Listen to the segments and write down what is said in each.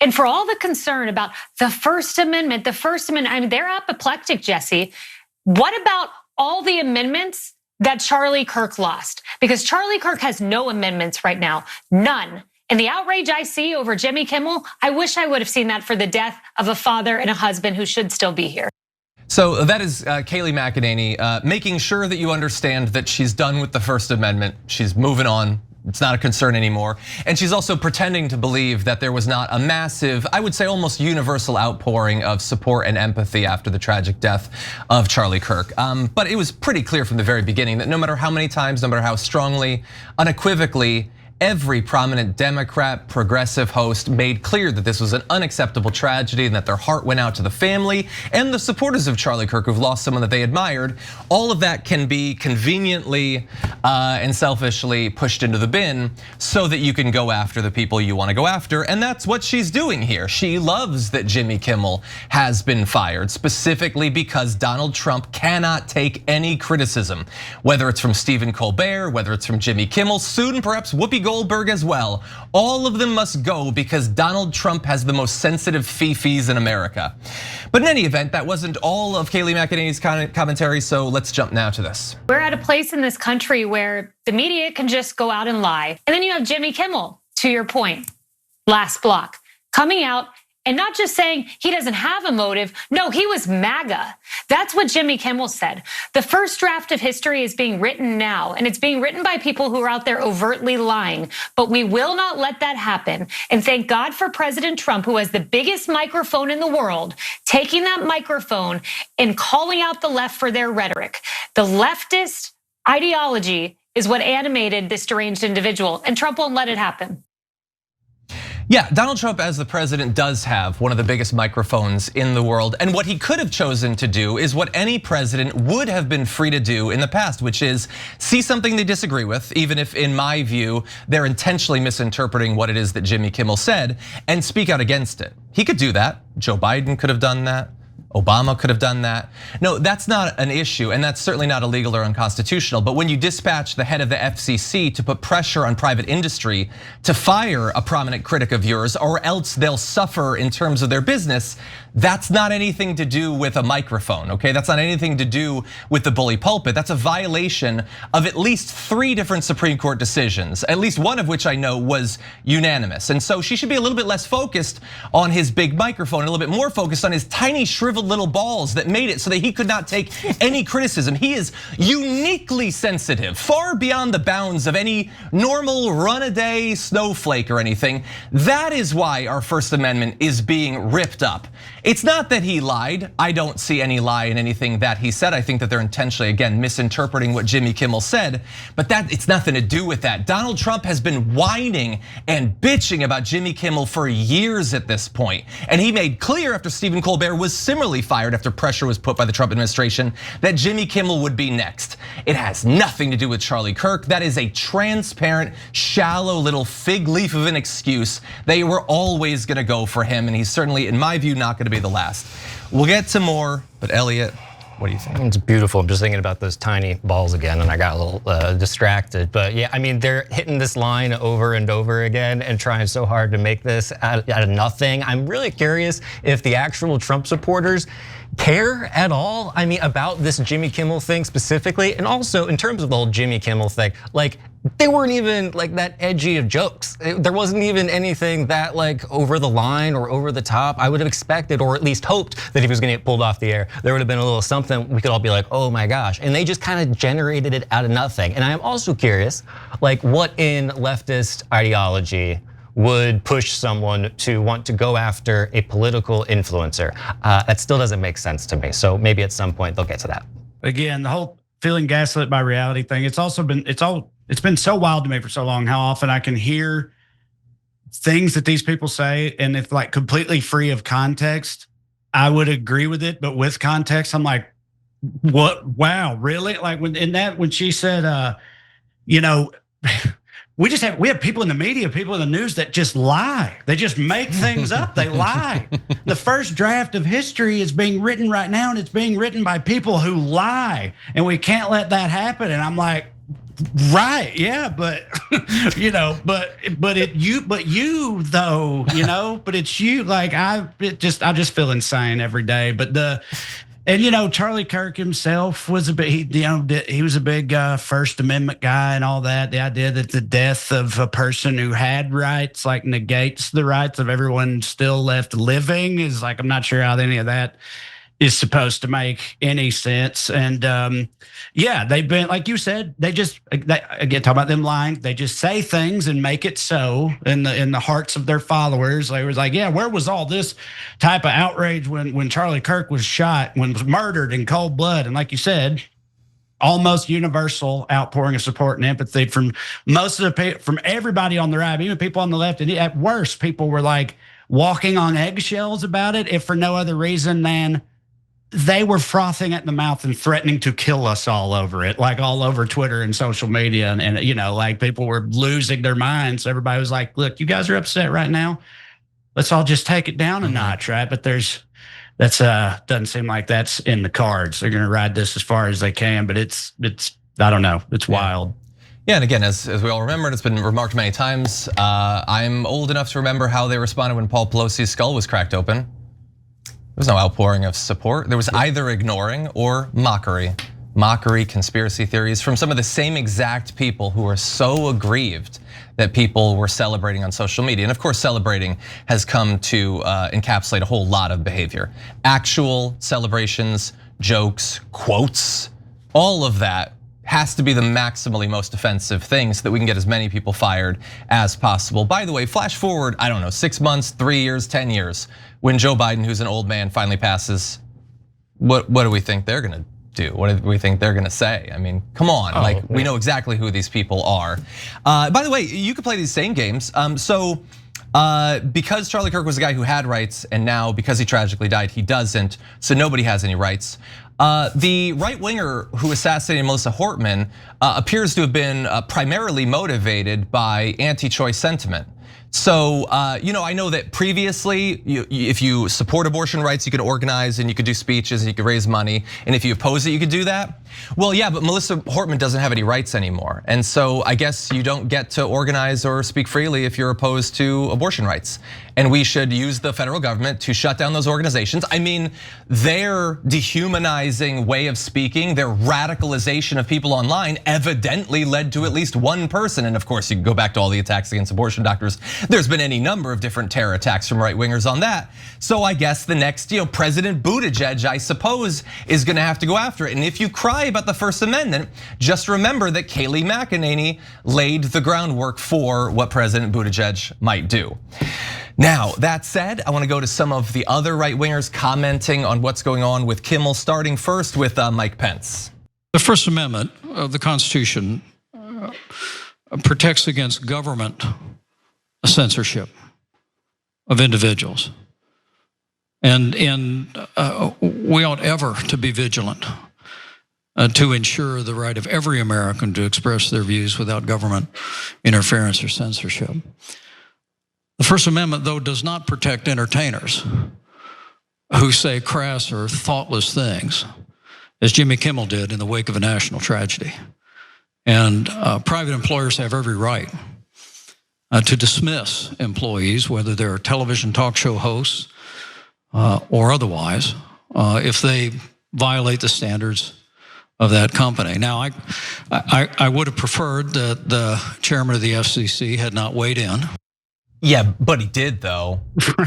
And for all the concern about the First Amendment, I mean, they're apoplectic, Jesse. What about all the amendments that Charlie Kirk lost? Because Charlie Kirk has no amendments right now, none. And the outrage I see over Jimmy Kimmel, I wish I would have seen that for the death of a father and a husband who should still be here. So that is Kayleigh McEnany making sure that you understand that she's done with the First Amendment. She's moving on. It's not a concern anymore. And she's also pretending to believe that there was not a massive, I would say almost universal outpouring of support and empathy after the tragic death of Charlie Kirk. But it was pretty clear from the very beginning that no matter how many times, no matter how strongly, unequivocally, every prominent Democrat, progressive host made clear that this was an unacceptable tragedy and that their heart went out to the family and the supporters of Charlie Kirk who've lost someone that they admired. All of that can be conveniently and selfishly pushed into the bin so that you can go after the people you want to go after. And that's what she's doing here. She loves that Jimmy Kimmel has been fired, specifically because Donald Trump cannot take any criticism, whether it's from Stephen Colbert, whether it's from Jimmy Kimmel, soon perhaps Whoopi Goldberg as well. All of them must go because Donald Trump has the most sensitive fifis in America. But in any event, that wasn't all of Kayleigh McEnany's commentary, so let's jump now to this. We're at a place in this country where the media can just go out and lie. And then you have Jimmy Kimmel, to your point, last block, coming out and not just saying he doesn't have a motive. No, he was MAGA. That's what Jimmy Kimmel said. The first draft of history is being written now, and it's being written by people who are out there overtly lying. But we will not let that happen. And thank God for President Trump, who has the biggest microphone in the world, taking that microphone and calling out the left for their rhetoric. The leftist ideology is what animated this deranged individual, and Trump won't let it happen. Yeah, Donald Trump as the president does have one of the biggest microphones in the world. And what he could have chosen to do is what any president would have been free to do in the past, which is see something they disagree with, even if in my view, they're intentionally misinterpreting what it is that Jimmy Kimmel said, and speak out against it. He could do that. Joe Biden could have done that. Obama could have done that. No, that's not an issue, and that's certainly not illegal or unconstitutional. But when you dispatch the head of the FCC to put pressure on private industry to fire a prominent critic of yours, or else they'll suffer in terms of their business, that's not anything to do with a microphone, okay? That's not anything to do with the bully pulpit. That's a violation of at least 3 different Supreme Court decisions, at least one of which I know was unanimous. And so she should be a little bit less focused on his big microphone, a little bit more focused on his tiny shriveled little balls that made it so that he could not take any criticism. He is uniquely sensitive, far beyond the bounds of any normal run-a-day snowflake or anything. That is why our First Amendment is being ripped up. It's not that he lied. I don't see any lie in anything that he said. I think that they're intentionally, again, misinterpreting what Jimmy Kimmel said, but it's nothing to do with that. Donald Trump has been whining and bitching about Jimmy Kimmel for years at this point. And he made clear after Stephen Colbert was similarly fired after pressure was put by the Trump administration that Jimmy Kimmel would be next. It has nothing to do with Charlie Kirk. That is a transparent, shallow little fig leaf of an excuse. They were always gonna go for him, and he's certainly, in my view, not gonna be the last. We'll get to more, but Elliot, what do you think? It's beautiful. I'm just thinking about those tiny balls again, and I got a little distracted. But yeah, I mean, they're hitting this line over and over again and trying so hard to make this out of nothing. I'm really curious if the actual Trump supporters care at all, I mean, about this Jimmy Kimmel thing specifically, and also in terms of the whole Jimmy Kimmel thing, like they weren't even like that edgy of jokes. There wasn't even anything that like over the line or over the top. I would have expected, or at least hoped, that if he was gonna get pulled off the air, there would have been a little something we could all be like, oh my gosh. And they just kind of generated it out of nothing. And I am also curious, like what in leftist ideology would push someone to want to go after a political influencer? That still doesn't make sense to me. So maybe at some point they'll get to that. Again, the whole feeling gaslit by reality thing, it's been so wild to me for so long how often I can hear things that these people say, and if like completely free of context, I would agree with it, but with context, I'm like, what? Wow, really? Like when she said, you know, we have people in the media, people in the news that just lie. They just make things up. They lie. The first draft of history is being written right now, and it's being written by people who lie, and we can't let that happen. And I'm like, Right. Yeah. But it's you. Like I just feel insane every day. But Charlie Kirk himself was he was a big First Amendment guy and all that. The idea that the death of a person who had rights like negates the rights of everyone still left living is like, I'm not sure how any of that is supposed to make any sense. And they've been, like you said, again, talk about them lying. They just say things and make it so in the hearts of their followers. They was like, yeah, where was all this type of outrage when Charlie Kirk was shot, when was murdered in cold blood? And like you said, almost universal outpouring of support and empathy from from everybody on the right, even people on the left. And at worst, people were like walking on eggshells about it, if for no other reason than they were frothing at the mouth and threatening to kill us all over it, like all over Twitter and social media. And like people were losing their minds. Everybody was like, look, you guys are upset right now. Let's all just take it down a notch, right? But doesn't seem like that's in the cards. They're going to ride this as far as they can, but it's I don't know. It's wild. Yeah, and again, as we all remember, and it's been remarked many times, I'm old enough to remember how they responded when Paul Pelosi's skull was cracked open. There was no outpouring of support. There was either ignoring or mockery. Mockery, conspiracy theories from some of the same exact people who were so aggrieved that people were celebrating on social media. And of course, celebrating has come to encapsulate a whole lot of behavior. Actual celebrations, jokes, quotes, all of that has to be the maximally most offensive thing so that we can get as many people fired as possible. By the way, flash forward, I don't know, 6 months, 3 years, 10 years, when Joe Biden, who's an old man, finally passes, what do we think they're gonna do? What do we think they're gonna say? I mean, come on, we know exactly who these people are. By the way, you could play these same games. Because Charlie Kirk was a guy who had rights, and now because he tragically died, he doesn't, so nobody has any rights. The right winger who assassinated Melissa Hortman appears to have been primarily motivated by anti-choice sentiment. So, I know that previously, if you support abortion rights, you could organize and you could do speeches and you could raise money. And if you oppose it, you could do that. Well, yeah, but Melissa Hortman doesn't have any rights anymore. And so I guess you don't get to organize or speak freely if you're opposed to abortion rights. And we should use the federal government to shut down those organizations. I mean, their dehumanizing way of speaking, their radicalization of people online evidently led to at least one person. And of course, you can go back to all the attacks against abortion doctors. There's been any number of different terror attacks from right wingers on that. So I guess the next, President Buttigieg, I suppose, is gonna have to go after it. And if you cry about the First Amendment, just remember that Kayleigh McEnany laid the groundwork for what President Buttigieg might do. Now, that said, I want to go to some of the other right wingers commenting on what's going on with Kimmel, starting first with Mike Pence. The First Amendment of the Constitution protects against government censorship of individuals. And we ought ever to be vigilant to ensure the right of every American to express their views without government interference or censorship. The First Amendment, though, does not protect entertainers who say crass or thoughtless things, as Jimmy Kimmel did in the wake of a national tragedy. And private employers have every right to dismiss employees, whether they're television talk show hosts or otherwise, if they violate the standards of that company. Now, I would have preferred that the chairman of the FCC had not weighed in. Yeah, but he did though.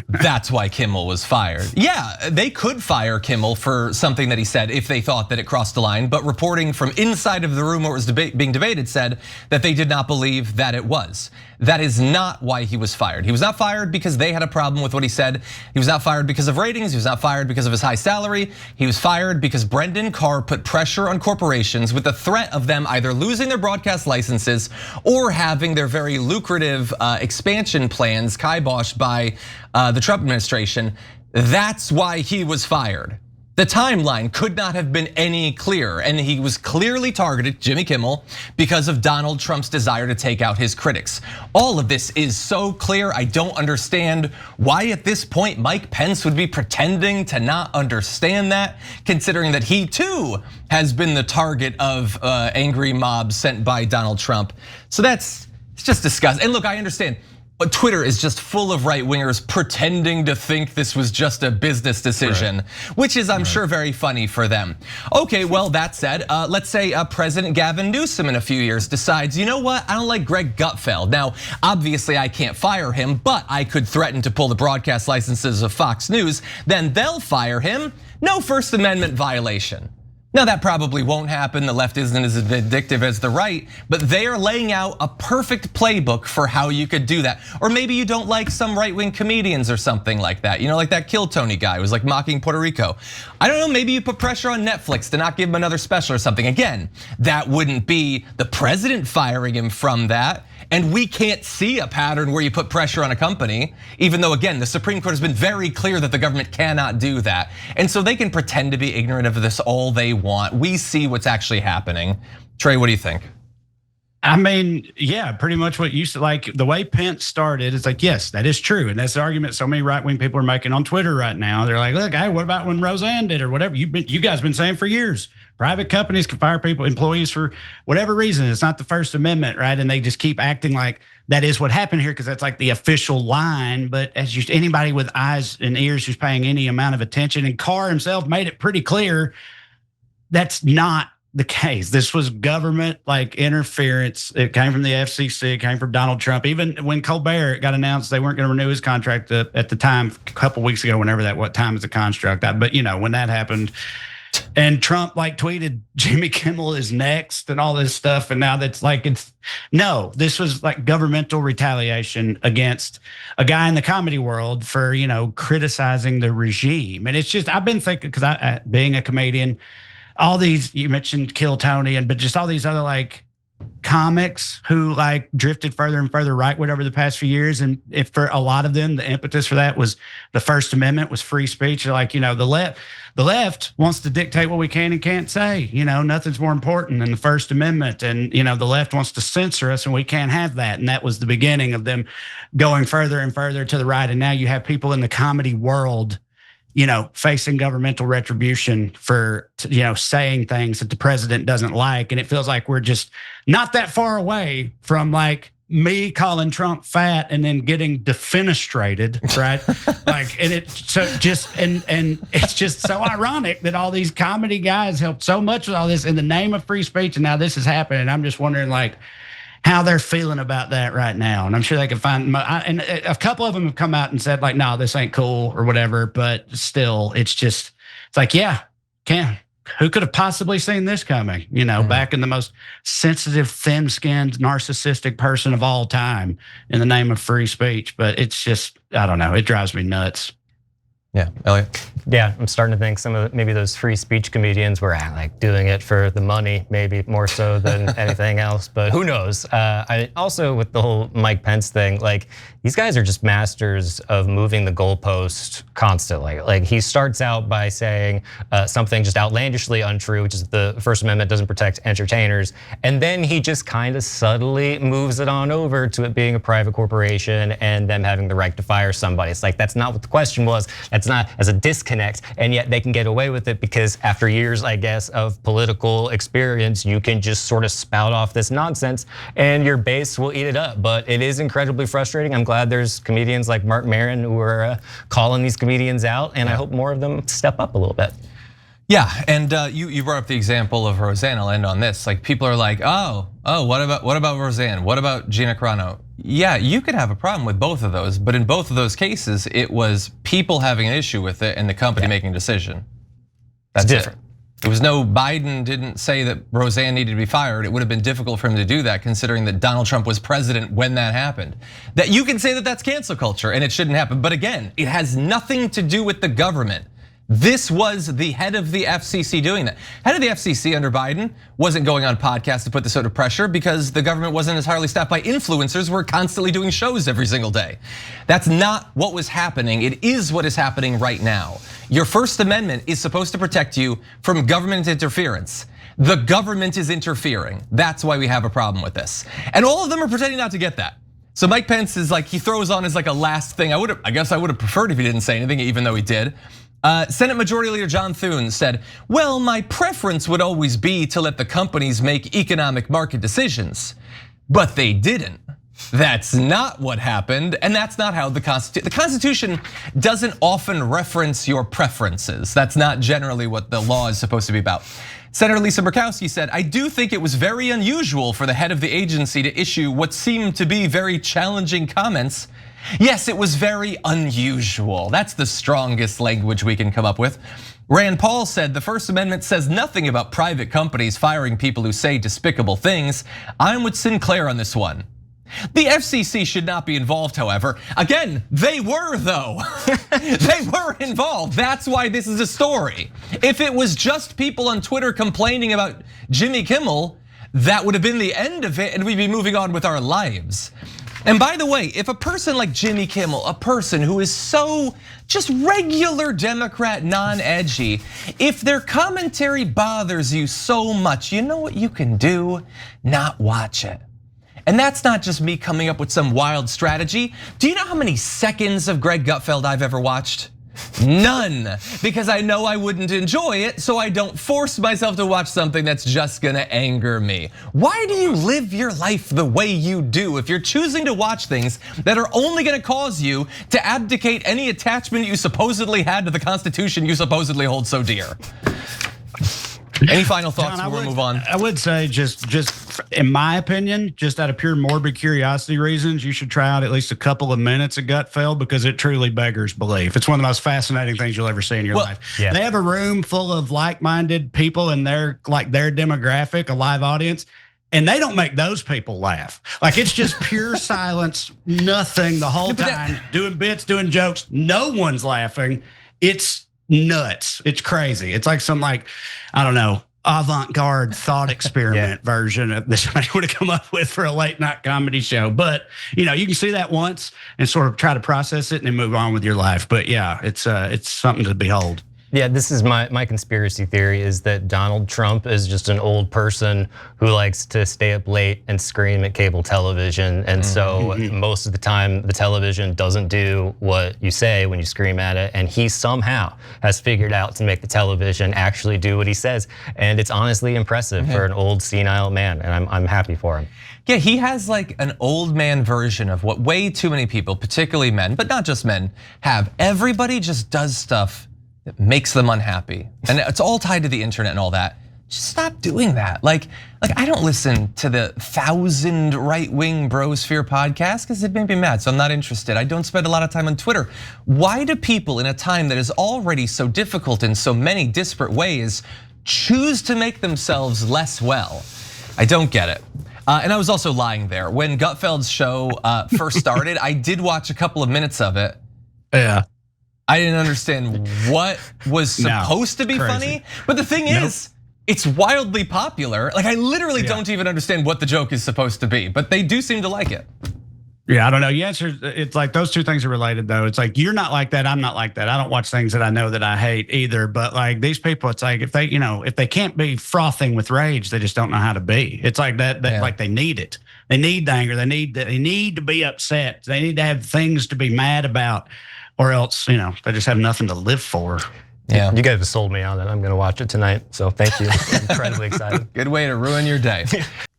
That's why Kimmel was fired. Yeah, they could fire Kimmel for something that he said if they thought that it crossed the line, but reporting from inside of the room where it was being debated said that they did not believe that it was. That is not why he was fired. He was not fired because they had a problem with what he said. He was not fired because of ratings. He was not fired because of his high salary. He was fired because Brendan Carr put pressure on corporations with the threat of them either losing their broadcast licenses or having their very lucrative expansion plans kiboshed by the Trump administration. That's why he was fired. The timeline could not have been any clearer, and he was clearly targeted, Jimmy Kimmel, because of Donald Trump's desire to take out his critics. All of this is so clear, I don't understand why at this point Mike Pence would be pretending to not understand that, considering that he too has been the target of angry mobs sent by Donald Trump. So it's just disgusting. And look, I understand. But Twitter is just full of right-wingers pretending to think this was just a business decision, which is, I'm sure, very funny for them. Okay, well, that said, let's say President Gavin Newsom in a few years decides, you know what, I don't like Greg Gutfeld. Now, obviously, I can't fire him, but I could threaten to pull the broadcast licenses of Fox News. Then they'll fire him. No First Amendment violation. Now that probably won't happen, the left isn't as vindictive as the right, but they are laying out a perfect playbook for how you could do that. Or maybe you don't like some right-wing comedians or something like that. You know, like that Kill Tony guy who was like mocking Puerto Rico. I don't know, maybe you put pressure on Netflix to not give him another special or something. Again, that wouldn't be the president firing him from that. And we can't see a pattern where you put pressure on a company, even though, again, the Supreme Court has been very clear that the government cannot do that. And so they can pretend to be ignorant of this all they want. We see what's actually happening. Trey, what do you think? I mean, yeah, pretty much what you said. Like the way Pence started, it's like, yes, that is true. And that's the argument so many right-wing people are making on Twitter right now. They're like, look, hey, what about when Roseanne did or whatever? You guys been saying for years. Private companies can fire employees for whatever reason. It's not the First Amendment, right? And they just keep acting like that is what happened here because that's like the official line. But as anybody with eyes and ears who's paying any amount of attention, and Carr himself made it pretty clear, that's not the case. This was government like interference. It came from the FCC. It came from Donald Trump. Even when Colbert got announced they weren't going to renew his contract at the time, a couple weeks ago, whenever that, what time is the construct? But you know, when that happened, and Trump like tweeted Jimmy Kimmel is next and all this stuff. And now that's like, this was like governmental retaliation against a guy in the comedy world for, you know, criticizing the regime. And it's just, I've been thinking, because I being a comedian, all these, you mentioned Kill Tony, but just all these other like comics who like drifted further and further rightward over the past few years. And if for a lot of them, the impetus for that was the First Amendment, was free speech. They're like, you know, the left wants to dictate what we can and can't say. You know, nothing's more important than the First Amendment. And, you know, the left wants to censor us and we can't have that. And that was the beginning of them going further and further to the right. And now you have people in the comedy world, you know, facing governmental retribution for, you know, saying things that the president doesn't like. And it feels like we're just not that far away from like me calling Trump fat and then getting defenestrated, right? Like, and it's so just, and it's just so ironic that all these comedy guys helped so much with all this in the name of free speech. And now this is happening. I'm just wondering like how they're feeling about that right now. And I'm sure they can find, and a couple of them have come out and said like, no, this ain't cool or whatever, but still it's like, yeah, who could have possibly seen this coming? You know, back in the most sensitive, thin-skinned, narcissistic person of all time in the name of free speech. But it's just, I don't know, it drives me nuts. Yeah, Elliot. Yeah, I'm starting to think some of maybe those free speech comedians were like doing it for the money, maybe more so than anything else. But who knows? I also with the whole Mike Pence thing, like these guys are just masters of moving the goalpost constantly. Like he starts out by saying something just outlandishly untrue, which is the First Amendment doesn't protect entertainers, and then he just kind of subtly moves it on over to it being a private corporation and them having the right to fire somebody. It's like that's not what the question was. That's not as a disconnect, and yet they can get away with it because after years, I guess, of political experience, you can just sort of spout off this nonsense and your base will eat it up. But it is incredibly frustrating. I'm glad there's comedians like Mark Maron who are calling these comedians out, and I hope more of them step up a little bit. Yeah, and you brought up the example of Roseanne. I'll end on this. Like people are like, oh, what about Roseanne? What about Gina Carano? Yeah, you could have a problem with both of those, but in both of those cases, it was people having an issue with it and the company making a decision. That's different. It was no Biden didn't say that Roseanne needed to be fired. It would have been difficult for him to do that considering that Donald Trump was president when that happened. That you can say that that's cancel culture and it shouldn't happen. But again, it has nothing to do with the government. This was the head of the FCC doing that. Head of the FCC under Biden wasn't going on podcasts to put this sort of pressure because the government wasn't entirely staffed by influencers who were constantly doing shows every single day. That's not what was happening. It is what is happening right now. Your First Amendment is supposed to protect you from government interference. The government is interfering. That's why we have a problem with this. And all of them are pretending not to get that. So Mike Pence is like, he throws on as like a last thing. I guess I would have preferred if he didn't say anything, even though he did. Senate Majority Leader John Thune said, well, my preference would always be to let the companies make economic market decisions, but they didn't. That's not what happened, and that's not how the Constitution doesn't often reference your preferences. That's not generally what the law is supposed to be about. Senator Lisa Murkowski said, I do think it was very unusual for the head of the agency to issue what seemed to be very challenging comments. Yes, it was very unusual. That's the strongest language we can come up with. Rand Paul said the First Amendment says nothing about private companies firing people who say despicable things. I'm with Sinclair on this one. The FCC should not be involved, however. Again, they were though. They were involved. That's why this is a story. If it was just people on Twitter complaining about Jimmy Kimmel, that would have been the end of it and we'd be moving on with our lives. And by the way, if a person like Jimmy Kimmel, a person who is so just regular Democrat, non-edgy, if their commentary bothers you so much, you know what you can do? Not watch it. And that's not just me coming up with some wild strategy. Do you know how many seconds of Greg Gutfeld I've ever watched? None, because I know I wouldn't enjoy it, so I don't force myself to watch something that's just gonna anger me. Why do you live your life the way you do if you're choosing to watch things that are only gonna cause you to abdicate any attachment you supposedly had to the Constitution you supposedly hold so dear? Any final thoughts before we move on? I would say just in my opinion, just out of pure morbid curiosity reasons, you should try out at least a couple of minutes of Gutfeld because it truly beggars belief. It's one of the most fascinating things you'll ever see in your life. Yeah. They have a room full of like-minded people in their demographic, a live audience, and they don't make those people laugh. Like it's just pure silence, nothing the whole time, doing bits, doing jokes. No one's laughing. It's nuts. It's crazy. It's like some I don't know, avant-garde thought experiment version of this somebody would have come up with for a late night comedy show. But you can see that once and sort of try to process it and then move on with your life. But yeah, it's something to behold. Yeah, this is my conspiracy theory is that Donald Trump is just an old person who likes to stay up late and scream at cable television. And so most of the time the television doesn't do what you say when you scream at it. And he somehow has figured out to make the television actually do what he says. And it's honestly impressive for an old senile man. And I'm happy for him. Yeah, he has like an old man version of what way too many people, particularly men, but not just men, have. Everybody just does stuff that makes them unhappy. And it's all tied to the internet and all that. Just stop doing that. Like I don't listen to the 1,000 right-wing brosphere podcast because it made me mad, so I'm not interested. I don't spend a lot of time on Twitter. Why do people in a time that is already so difficult in so many disparate ways choose to make themselves less well? I don't get it. And I was also lying there. When Gutfeld's show first started, I did watch a couple of minutes of it. Yeah. I didn't understand what was supposed to be funny. But the thing is, it's wildly popular. Like I literally don't even understand what the joke is supposed to be, but they do seem to like it. Yeah, I don't know. It's like those two things are related though. It's like you're not like that, I'm not like that. I don't watch things that I know that I hate either. But like these people, it's like if they can't be frothing with rage, they just don't know how to be. It's like that like they need it. They need the anger. They need to be upset. They need to have things to be mad about. Or else, they just have nothing to live for. Yeah, you guys have sold me on it. I'm gonna watch it tonight, so thank you. I'm incredibly excited. Good way to ruin your day.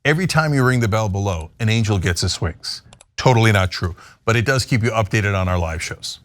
Every time you ring the bell below, an angel gets his wings. Totally not true, but it does keep you updated on our live shows.